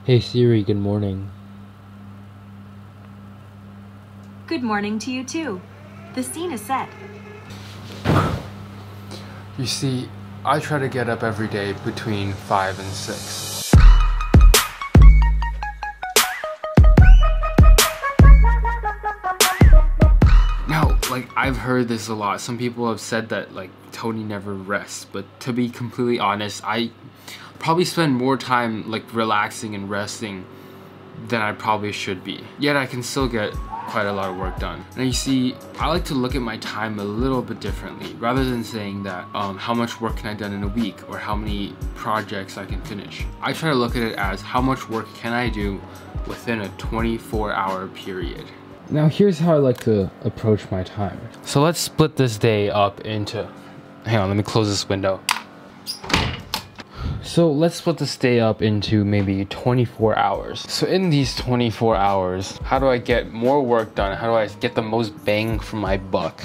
Hey Siri, good morning. Good morning to you too. The scene is set. You see, I try to get up every day between 5 and 6. Now, like, I've heard this a lot. Some people have said that, like, Tony never rests. But to be completely honest, I probably spend more time, like, relaxing and resting than I probably should be. Yet I can still get quite a lot of work done. Now you see, I like to look at my time a little bit differently. Rather than saying that how much work can I done in a week or how many projects I can finish, I try to look at it as how much work can I do within a 24-hour period. Now here's how I like to approach my time. So let's split this day up into, hang on, let me close this window. So let's split this day up into maybe 24 hours. So in these 24 hours, how do I get more work done? How do I get the most bang for my buck?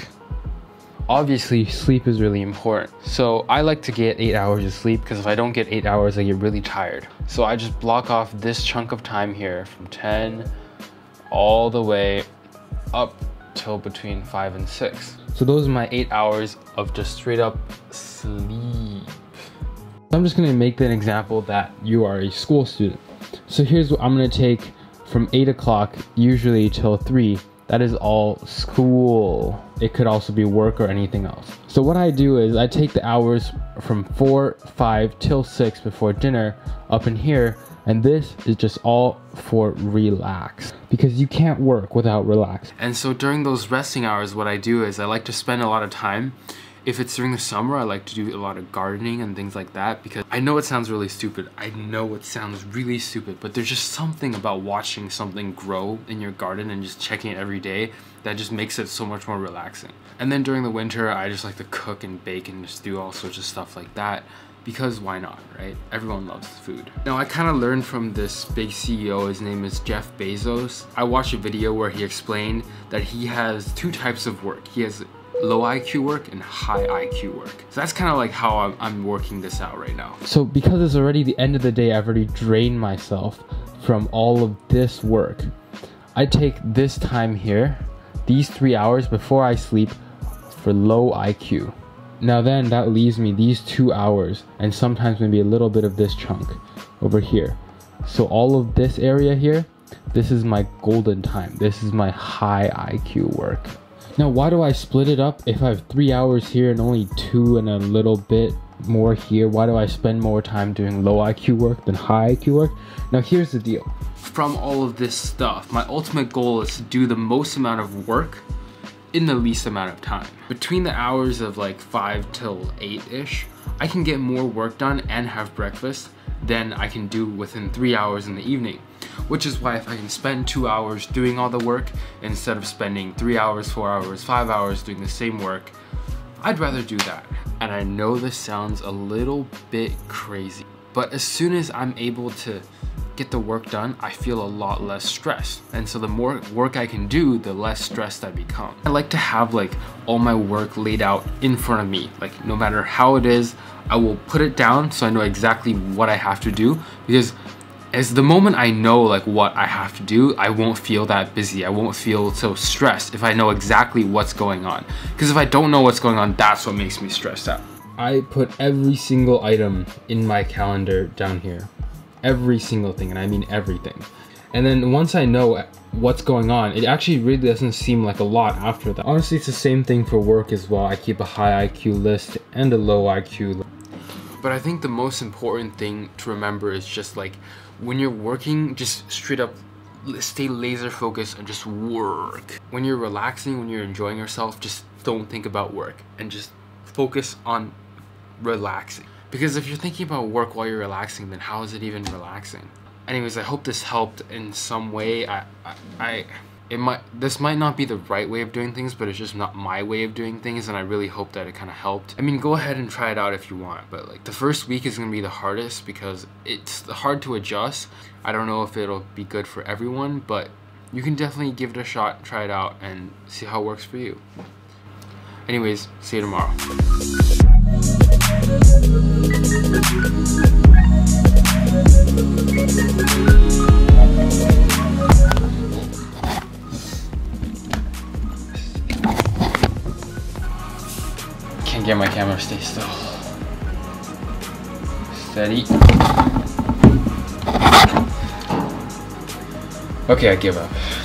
Obviously, sleep is really important. So I like to get 8 hours of sleep because if I don't get 8 hours, I get really tired. So I just block off this chunk of time here from 10 all the way up till between 5 and 6. So those are my 8 hours of just straight up sleep. I'm just gonna make an example that you are a school student. So here's what I'm gonna take from 8 o'clock usually till 3. That is all school. It could also be work or anything else. So what I do is I take the hours from 4, 5 till 6 before dinner up in here, and this is just all for relax, because you can't work without relax. And so during those resting hours, what I do is I like to spend a lot of time. If it's during the summer, I like to do a lot of gardening and things like that, because I know it sounds really stupid. I know it sounds really stupid, but there's just something about watching something grow in your garden and just checking it every day that just makes it so much more relaxing. And then during the winter, I just like to cook and bake and just do all sorts of stuff like that, because why not, right? Everyone loves food. Now, I kind of learned from this big CEO, his name is Jeff Bezos. I watched a video where he explained that he has 2 types of work. He has low IQ work and high IQ work. So that's kind of like how I'm working this out right now. So because it's already the end of the day, I've already drained myself from all of this work. I take this time here, these 3 hours before I sleep, for low IQ. Now then that leaves me these 2 hours and sometimes maybe a little bit of this chunk over here. So all of this area here, this is my golden time. This is my high IQ work. Now, why do I split it up if I have 3 hours here and only 2 and a little bit more here? Why do I spend more time doing low IQ work than high IQ work? Now, here's the deal. From all of this stuff, my ultimate goal is to do the most amount of work in the least amount of time. Between the hours of like 5 till 8-ish, I can get more work done and have breakfast than I can do within 3 hours in the evening. Which is why if I can spend 2 hours doing all the work instead of spending 3 hours, 4 hours, 5 hours doing the same work, I'd rather do that. And I know this sounds a little bit crazy, but as soon as I'm able to get the work done, I feel a lot less stressed. And so the more work I can do, the less stressed I become. I like to have like all my work laid out in front of me. Like no matter how it is, I will put it down so I know exactly what I have to do, because as the moment I know like what I have to do, I won't feel that busy. I won't feel so stressed if I know exactly what's going on. Because if I don't know what's going on, that's what makes me stressed out. I put every single item in my calendar down here. Every single thing, and I mean everything. And then once I know what's going on, it actually really doesn't seem like a lot after that. Honestly, it's the same thing for work as well. I keep a high IQ list and a low IQ list. But I think the most important thing to remember is just like, when you're working, just straight up stay laser focused and just work. When you're relaxing, when you're enjoying yourself, just don't think about work and just focus on relaxing. Because if you're thinking about work while you're relaxing, then how is it even relaxing? Anyways, I hope this helped in some way. This might not be the right way of doing things, but it's just not my way of doing things, and I really hope that it kind of helped. I mean, go ahead and try it out if you want, but like the first week is gonna be the hardest because it's hard to adjust. I don't know if it'll be good for everyone, but you can definitely give it a shot, try it out, and see how it works for you. Anyways, see you tomorrow. can't get my camera to stay still. Steady. Okay, I give up.